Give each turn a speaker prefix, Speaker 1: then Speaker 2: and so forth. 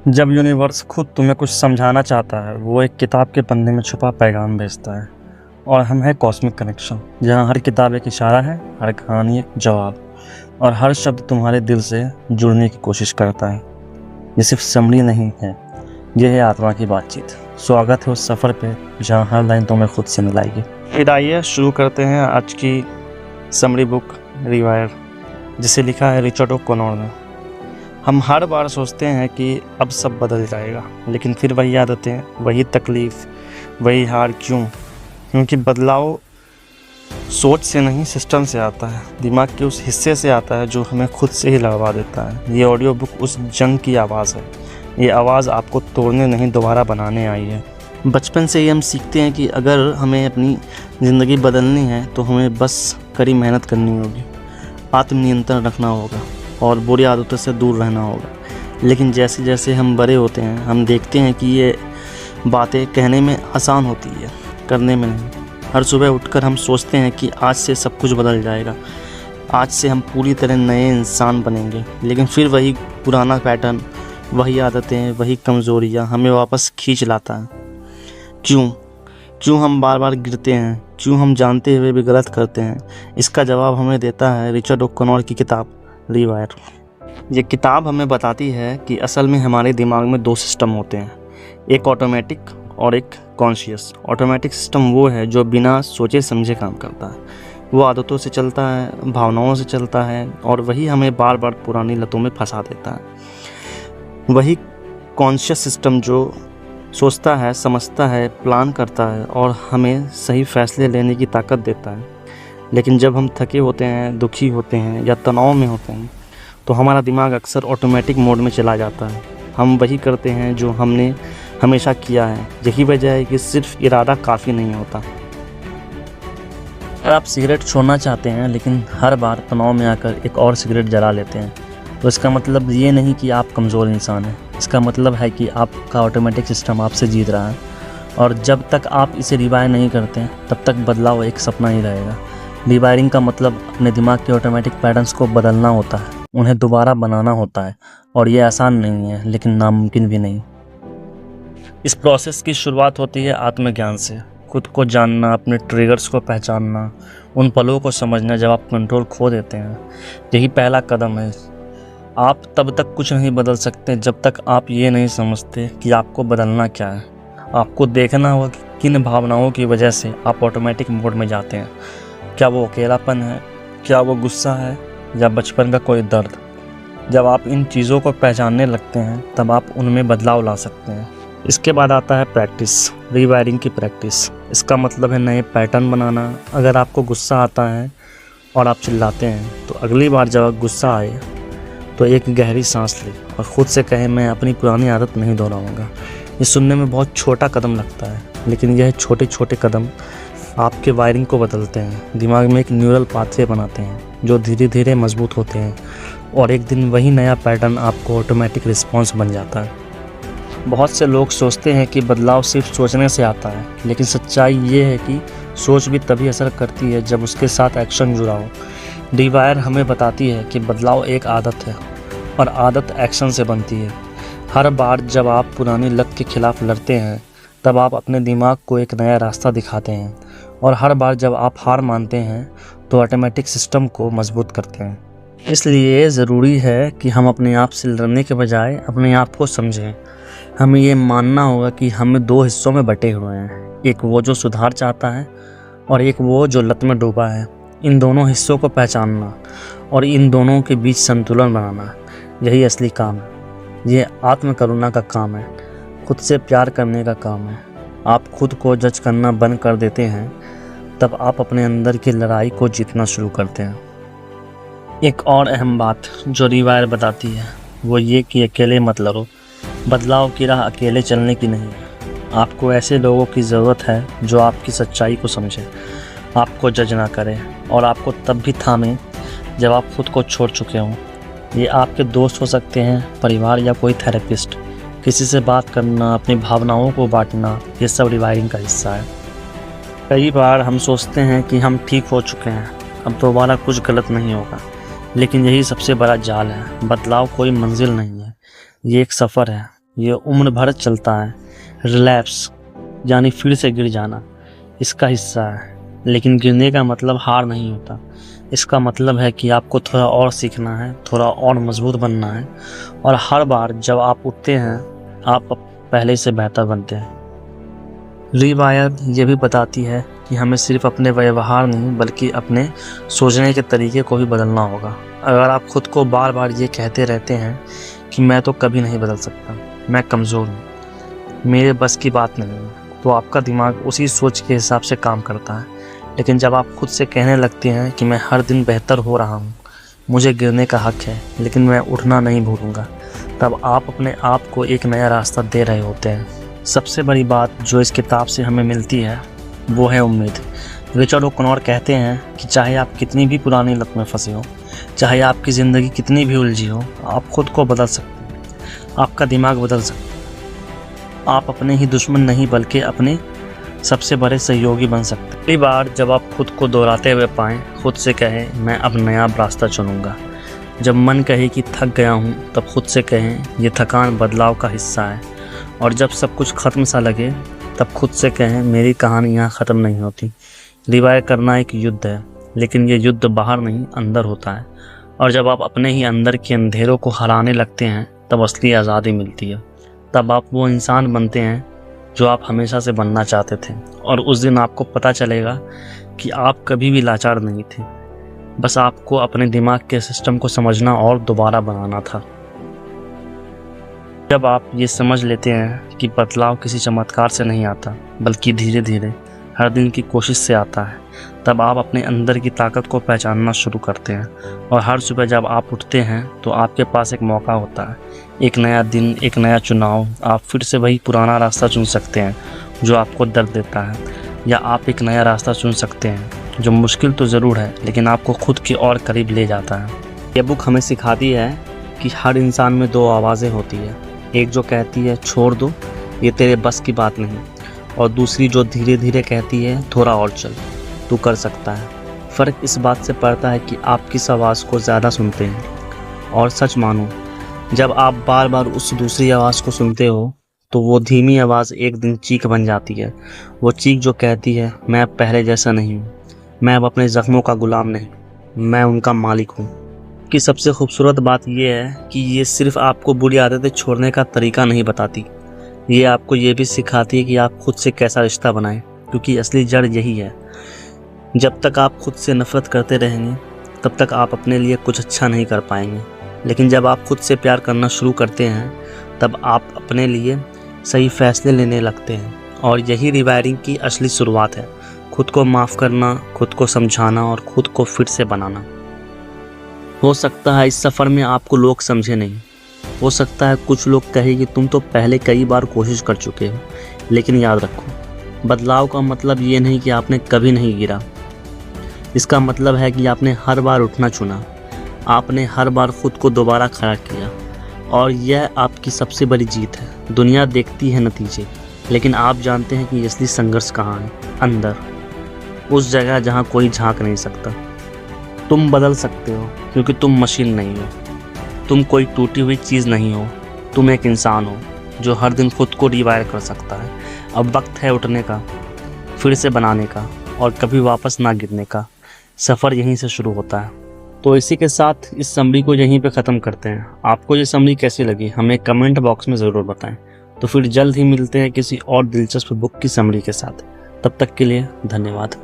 Speaker 1: जब यूनिवर्स खुद तुम्हें कुछ समझाना चाहता है, वो एक किताब के पन्ने में छुपा पैगाम भेजता है। और हम है कॉस्मिक कनेक्शन, जहाँ हर किताब एक इशारा है, हर कहानी एक जवाब, और हर शब्द तुम्हारे दिल से जुड़ने की कोशिश करता है। ये सिर्फ समरी नहीं है, ये है आत्मा की बातचीत। स्वागत है उस सफ़र पे जहाँ हर लाइन तुम्हें खुद से मिलाएगी। फिर आइए शुरू करते हैं आज की समरी बुक रिवायर, जिसे लिखा है रिचर्ड ओ'कॉनर ने। हम हर बार सोचते हैं कि अब सब बदल जाएगा, लेकिन फिर वही आदतें, वही तकलीफ़, वही हार। क्यों? क्योंकि बदलाव सोच से नहीं, सिस्टम से आता है। दिमाग के उस हिस्से से आता है जो हमें खुद से ही लड़वा देता है। ये ऑडियो बुक उस जंग की आवाज़ है। ये आवाज़ आपको तोड़ने नहीं, दोबारा बनाने आई है। बचपन से ही हम सीखते हैं कि अगर हमें अपनी ज़िंदगी बदलनी है तो हमें बस कड़ी मेहनत करनी होगी, आत्मनियंत्रण रखना होगा और बुरी आदतों से दूर रहना होगा। लेकिन जैसे जैसे हम बड़े होते हैं, हम देखते हैं कि ये बातें कहने में आसान होती है, करने में नहीं। हर सुबह उठकर हम सोचते हैं कि आज से सब कुछ बदल जाएगा, आज से हम पूरी तरह नए इंसान बनेंगे। लेकिन फिर वही पुराना पैटर्न, वही आदतें, वही कमज़ोरियाँ हमें वापस खींच लाता है। क्यों हम बार बार गिरते हैं? क्यों हम जानते हुए भी गलत करते हैं? इसका जवाब हमें देता है रिचर्ड ओ'कॉनर की किताब रिवायर। ये किताब हमें बताती है कि असल में हमारे दिमाग में दो सिस्टम होते हैं, एक ऑटोमेटिक और एक कॉन्शियस। ऑटोमेटिक सिस्टम वो है जो बिना सोचे समझे काम करता है। वो आदतों से चलता है, भावनाओं से चलता है, और वही हमें बार बार पुरानी लतों में फंसा देता है। वही कॉन्शियस सिस्टम जो सोचता है, समझता है, प्लान करता है और हमें सही फैसले लेने की ताकत देता है। लेकिन जब हम थके होते हैं, दुखी होते हैं या तनाव में होते हैं, तो हमारा दिमाग अक्सर ऑटोमेटिक मोड में चला जाता है। हम वही करते हैं जो हमने हमेशा किया है। यही वजह है कि सिर्फ इरादा काफ़ी नहीं होता। अगर आप सिगरेट छोड़ना चाहते हैं लेकिन हर बार तनाव में आकर एक और सिगरेट जला लेते हैं, तो इसका मतलब ये नहीं कि आप कमज़ोर इंसान हैं। इसका मतलब है कि आपका ऑटोमेटिक सिस्टम आपसे जीत रहा है, और जब तक आप इसे रिवायर नहीं करते हैं तब तक बदलाव एक सपना ही रहेगा। रिवायरिंग का मतलब अपने दिमाग के ऑटोमेटिक पैटर्न्स को बदलना होता है, उन्हें दोबारा बनाना होता है, और ये आसान नहीं है लेकिन नामुमकिन भी नहीं। इस प्रोसेस की शुरुआत होती है आत्मज्ञान से। खुद को जानना, अपने ट्रिगर्स को पहचानना, उन पलों को समझना जब आप कंट्रोल खो देते हैं। यही पहला कदम है। आप तब तक कुछ नहीं बदल सकते जब तक आप ये नहीं समझते कि आपको बदलना क्या है। आपको देखना होगा कि किन भावनाओं की वजह से आप ऑटोमेटिक मोड में जाते हैं। क्या वो अकेलापन है? क्या वो गुस्सा है? या बचपन का कोई दर्द? जब आप इन चीज़ों को पहचानने लगते हैं तब आप उनमें बदलाव ला सकते हैं। इसके बाद आता है प्रैक्टिस, रिवायरिंग की प्रैक्टिस। इसका मतलब है नए पैटर्न बनाना। अगर आपको गुस्सा आता है और आप चिल्लाते हैं, तो अगली बार जब गुस्सा आए तो एक गहरी सांस लें और ख़ुद से कहें, मैं अपनी पुरानी आदत नहीं दोहराऊंगा। ये सुनने में बहुत छोटा कदम लगता है, लेकिन यह छोटे छोटे कदम आपके वायरिंग को बदलते हैं, दिमाग में एक न्यूरल पाथवे बनाते हैं जो धीरे धीरे मजबूत होते हैं, और एक दिन वही नया पैटर्न आपको ऑटोमेटिक रिस्पॉन्स बन जाता है। बहुत से लोग सोचते हैं कि बदलाव सिर्फ सोचने से आता है, लेकिन सच्चाई ये है कि सोच भी तभी असर करती है जब उसके साथ एक्शन जुड़ा हो। रिवायर हमें बताती है कि बदलाव एक आदत है, और आदत एक्शन से बनती है। हर बार जब आप पुरानी लत के खिलाफ लड़ते हैं, तब आप अपने दिमाग को एक नया रास्ता दिखाते हैं, और हर बार जब आप हार मानते हैं तो ऑटोमेटिक सिस्टम को मजबूत करते हैं। इसलिए ज़रूरी है कि हम अपने आप से लड़ने के बजाय अपने आप को समझें। हमें ये मानना होगा कि हम दो हिस्सों में बटे हुए हैं, एक वो जो सुधार चाहता है और एक वो जो लत में डूबा है। इन दोनों हिस्सों को पहचानना और इन दोनों के बीच संतुलन बनाना, यही असली काम है। ये आत्मकरुणा का काम है, खुद से प्यार करने का काम है। आप खुद को जज करना बंद कर देते हैं, तब आप अपने अंदर की लड़ाई को जीतना शुरू करते हैं। एक और अहम बात जो रिवायर बताती है वो ये कि अकेले मत लड़ो। बदलाव की राह अकेले चलने की नहीं है। आपको ऐसे लोगों की ज़रूरत है जो आपकी सच्चाई को समझें, आपको जज ना करें, और आपको तब भी थामें जब आप खुद को छोड़ चुके हों। ये आपके दोस्त हो सकते हैं, परिवार, या कोई थेरेपिस्ट। किसी से बात करना, अपनी भावनाओं को बांटना, ये सब रिवायरिंग का हिस्सा है। कई बार हम सोचते हैं कि हम ठीक हो चुके हैं, अब दोबारा कुछ गलत नहीं होगा, लेकिन यही सबसे बड़ा जाल है। बदलाव कोई मंजिल नहीं है, ये एक सफ़र है। ये उम्र भर चलता है। रिलैप्स यानी फिर से गिर जाना इसका हिस्सा है, लेकिन गिरने का मतलब हार नहीं होता। इसका मतलब है कि आपको थोड़ा और सीखना है, थोड़ा और मजबूत बनना है, और हर बार जब आप उठते हैं आप पहले से बेहतर बनते हैं। रीवायर ये भी बताती है कि हमें सिर्फ अपने व्यवहार नहीं बल्कि अपने सोचने के तरीके को भी बदलना होगा। अगर आप खुद को बार बार ये कहते रहते हैं कि मैं तो कभी नहीं बदल सकता, मैं कमज़ोर हूँ, मेरे बस की बात नहीं है, तो आपका दिमाग उसी सोच के हिसाब से काम करता है। लेकिन जब आप खुद से कहने लगते हैं कि मैं हर दिन बेहतर हो रहा हूँ, मुझे गिरने का हक है लेकिन मैं उठना नहीं भूलूंगा, तब आप अपने आप को एक नया रास्ता दे रहे होते हैं। सबसे बड़ी बात जो इस किताब से हमें मिलती है वो है उम्मीद। रिचर्ड ओकनॉर कहते हैं कि चाहे आप कितनी भी पुरानी लत में फंसे हो, चाहे आपकी ज़िंदगी कितनी भी उलझी हो, आप खुद को बदल सकते हैं, आपका दिमाग बदल सकते हैं। आप अपने ही दुश्मन नहीं बल्कि अपने सबसे बड़े सहयोगी बन सकते हैं। कई बार जब आप खुद को दोहराते हुए पाएं, खुद से कहें मैं अब नया रास्ता चुनूंगा। जब मन कहे कि थक गया हूं, तब खुद से कहें ये थकान बदलाव का हिस्सा है। और जब सब कुछ ख़त्म सा लगे तब खुद से कहें मेरी कहानी यहाँ ख़त्म नहीं होती। रिवायर करना एक युद्ध है, लेकिन ये युद्ध बाहर नहीं अंदर होता है। और जब आप अपने ही अंदर के अंधेरों को हराने लगते हैं तब असली आज़ादी मिलती है। तब आप वो इंसान बनते हैं जो आप हमेशा से बनना चाहते थे, और उस दिन आपको पता चलेगा कि आप कभी भी लाचार नहीं थे, बस आपको अपने दिमाग के सिस्टम को समझना और दोबारा बनाना था। जब आप ये समझ लेते हैं कि बदलाव किसी चमत्कार से नहीं आता बल्कि धीरे धीरे हर दिन की कोशिश से आता है, तब आप अपने अंदर की ताकत को पहचानना शुरू करते हैं। और हर सुबह जब आप उठते हैं तो आपके पास एक मौका होता है, एक नया दिन, एक नया चुनाव। आप फिर से वही पुराना रास्ता चुन सकते हैं जो आपको दर्द देता है, या आप एक नया रास्ता चुन सकते हैं जो मुश्किल तो ज़रूर है लेकिन आपको खुद की और करीब ले जाता है। ये बुक हमें सिखाती है कि हर इंसान में दो आवाज़ें होती है, एक जो कहती है छोड़ दो ये तेरे बस की बात नहीं, और दूसरी जो धीरे धीरे कहती है थोड़ा और चल, तू कर सकता है। फ़र्क इस बात से पड़ता है कि आप किस आवाज़ को ज़्यादा सुनते हैं। और सच मानो, जब आप बार बार उस दूसरी आवाज़ को सुनते हो तो वो धीमी आवाज़ एक दिन चीख बन जाती है। वो चीख जो कहती है मैं अब पहले जैसा नहीं हूँ, मैं अब अपने ज़ख्मों का गुलाम नहीं, मैं उनका मालिक हूँ। कि सबसे खूबसूरत बात यह है कि ये सिर्फ़ आपको बुरी आदतें छोड़ने का तरीका नहीं बताती, ये आपको ये भी सिखाती है कि आप खुद से कैसा रिश्ता बनाएं, क्योंकि असली जड़ यही है। जब तक आप खुद से नफ़रत करते रहेंगे तब तक आप अपने लिए कुछ अच्छा नहीं कर पाएंगे, लेकिन जब आप खुद से प्यार करना शुरू करते हैं तब आप अपने लिए सही फैसले लेने लगते हैं। और यही रिवायरिंग की असली शुरुआत है, खुद को माफ़ करना, खुद को समझाना और खुद को फिर से बनाना। हो सकता है इस सफ़र में आपको लोग समझे नहीं, हो सकता है कुछ लोग कहे कि तुम तो पहले कई बार कोशिश कर चुके हो, लेकिन याद रखो बदलाव का मतलब ये नहीं कि आपने कभी नहीं गिरा। इसका मतलब है कि आपने हर बार उठना चुना, आपने हर बार खुद को दोबारा खड़ा किया, और यह आपकी सबसे बड़ी जीत है। दुनिया देखती है नतीजे, लेकिन आप जानते हैं कि असली संघर्ष कहाँ है, अंदर, उस जगह जहाँ कोई झांक नहीं सकता। तुम बदल सकते हो क्योंकि तुम मशीन नहीं हो, तुम कोई टूटी हुई चीज़ नहीं हो, तुम एक इंसान हो जो हर दिन खुद को रिवायर कर सकता है। अब वक्त है उठने का, फिर से बनाने का, और कभी वापस ना गिरने का। सफ़र यहीं से शुरू होता है। तो इसी के साथ इस समरी को यहीं पे ख़त्म करते हैं। आपको ये समरी कैसी लगी हमें कमेंट बॉक्स में ज़रूर बताएं। तो फिर जल्द ही मिलते हैं किसी और दिलचस्प बुक की समरी के साथ। तब तक के लिए धन्यवाद।